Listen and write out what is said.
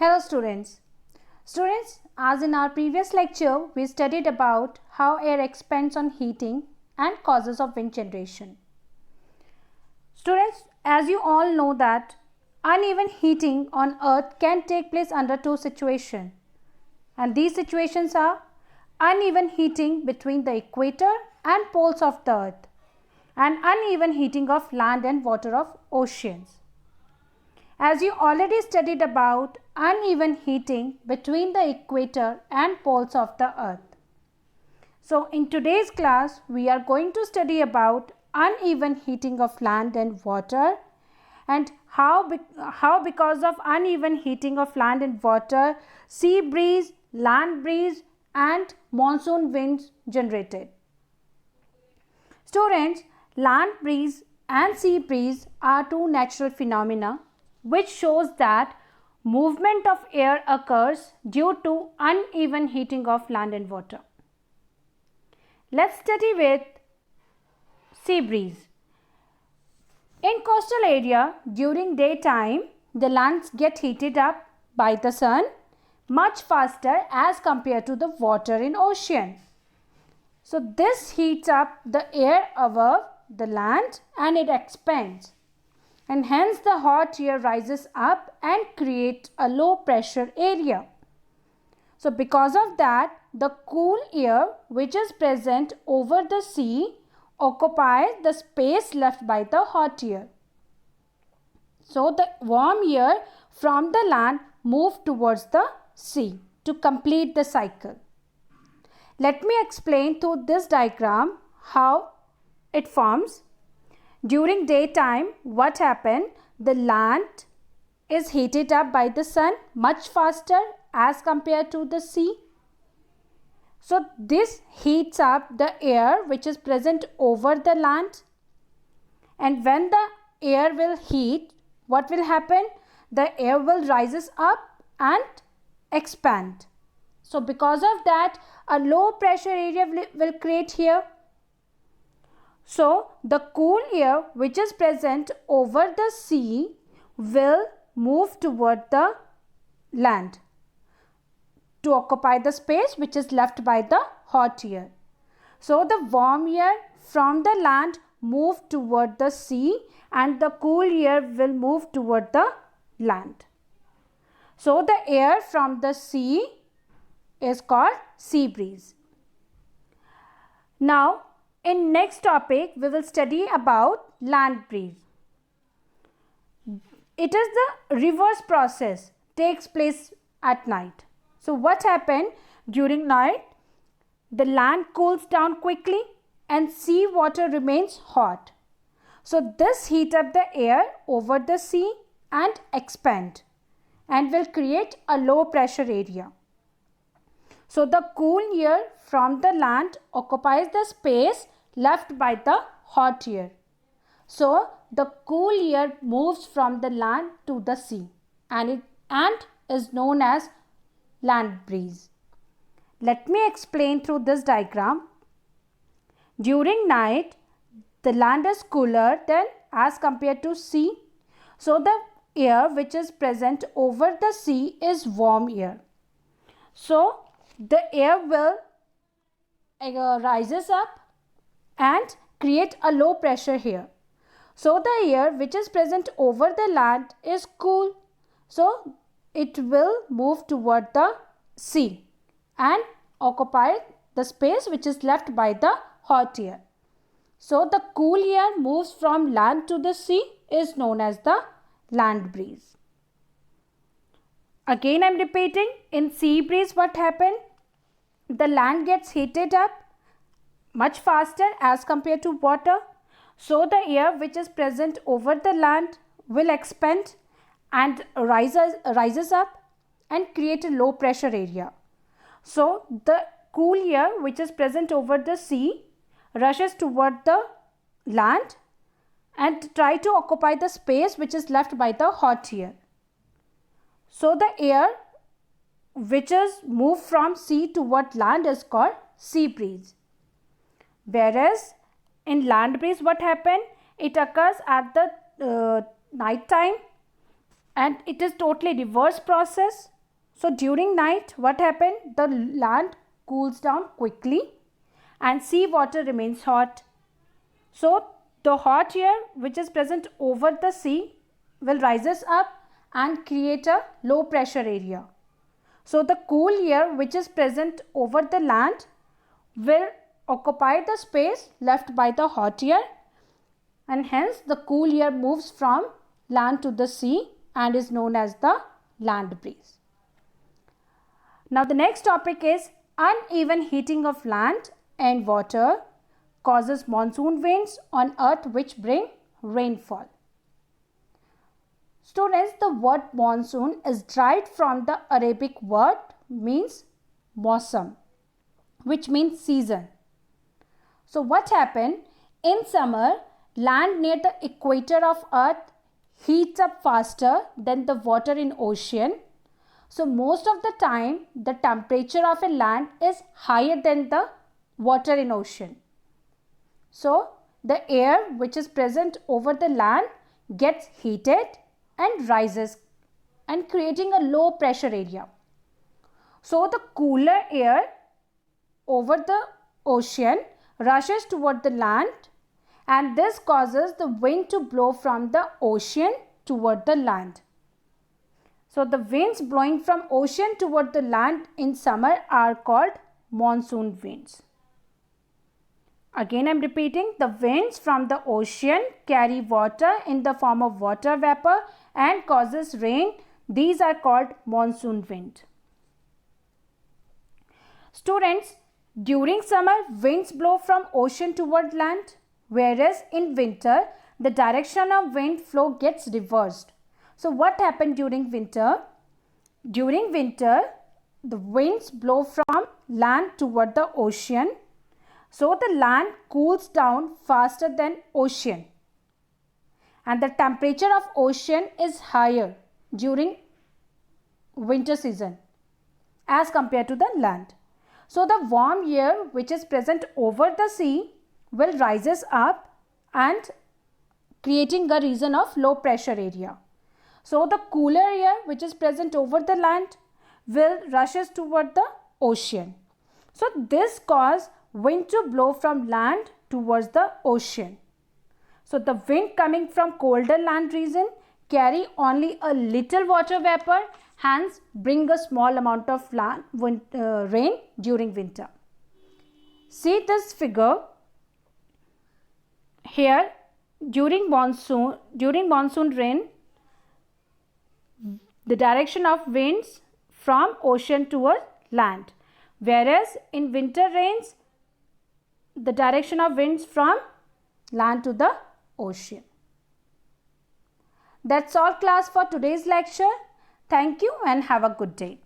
Hello students. Students, as in our previous lecture, we studied about how air expands on heating and causes of wind generation. Students, as you all know that uneven heating on earth can take place under two situations. And these situations are uneven heating between the equator and poles of the earth and uneven heating of land and water of oceans. As you already studied about uneven heating between the equator and poles of the earth. So in today's class, we are going to study about uneven heating of land and water and how because of uneven heating of land and water, sea breeze, land breeze and monsoon winds generated. Students, land breeze and sea breeze are two natural phenomena which shows that movement of air occurs due to uneven heating of land and water. Let's study with sea breeze. In coastal area, during daytime, the lands get heated up by the sun much faster as compared to the water in ocean. So this heats up the air above the land and it expands. And hence the hot air rises up and creates a low pressure area. So because of that, the cool air which is present over the sea occupies the space left by the hot air. So the warm air from the land moves towards the sea to complete the cycle. Let me explain through this diagram how it forms. During daytime, what happened? The land is heated up by the sun much faster as compared to the sea. So this heats up the air which is present over the land. And when the air will heat, what will happen? The air will rises up and expand. So because of that, a low pressure area will create here. So the cool air which is present over the sea will move toward the land to occupy the space which is left by the hot air. So the warm air from the land move toward the sea and the cool air will move toward the land. So the air from the sea is called sea breeze. Now in next topic, we will study about land breeze. It is the reverse process, takes place at night. So what happened during night? The land cools down quickly and sea water remains hot. So this heat up the air over the sea and expand and will create a low pressure area. So the cool air from the land occupies the space left by the hot air. So the cool air moves from the land to the sea and is known as land breeze. Let me explain through this diagram. During night, the land is cooler than as compared to sea. So the air which is present over the sea is warm air. So the air will rises up and create a low pressure here. So the air which is present over the land is cool. So it will move toward the sea and occupy the space which is left by the hot air. So the cool air moves from land to the sea is known as the land breeze. Again I am repeating, in sea breeze what happened? The land gets heated up much faster as compared to water. So the air which is present over the land will expand and rises up and create a low pressure area. So the cool air which is present over the sea rushes toward the land and try to occupy the space which is left by the hot air. So the air which is moved from sea toward land is called sea breeze. Whereas in land breeze what happened? It occurs at the night time and it is totally reverse process. So during night, what happened? The land cools down quickly and sea water remains hot. So the hot air which is present over the sea will rises up and create a low pressure area. So the cool air which is present over the land will occupy the space left by the hot air, and hence the cool air moves from land to the sea and is known as the land breeze. Now the next topic is uneven heating of land and water causes monsoon winds on earth which bring rainfall. Students, the word monsoon is derived from the Arabic word means mausam, which means season. So what happened? In summer, land near the equator of earth heats up faster than the water in ocean. So most of the time the temperature of a land is higher than the water in ocean. So the air which is present over the land gets heated and rises and creating a low pressure area. So the cooler air over the ocean rushes toward the land, and this causes the wind to blow from the ocean toward the land. So the winds blowing from ocean toward the land in summer are called monsoon winds. Again I am repeating, the winds from the ocean carry water in the form of water vapor and causes rain. These are called monsoon wind. Students, during summer winds blow from ocean toward land, whereas in winter the direction of wind flow gets reversed. So what happened during winter? During winter the winds blow from land toward the ocean. So the land cools down faster than ocean, and the temperature of ocean is higher during winter season as compared to the land. So the warm air which is present over the sea will rises up and creating a region of low pressure area. So the cooler air which is present over the land will rushes toward the ocean. So this causes wind to blow from land towards the ocean. So the wind coming from colder land region carry only a little water vapor, hence bring a small amount of rain during winter. See this figure here. During monsoon rain, the direction of winds from ocean toward land, whereas in winter rains the direction of winds from land to the ocean. That's all class for today's lecture. Thank you and have a good day.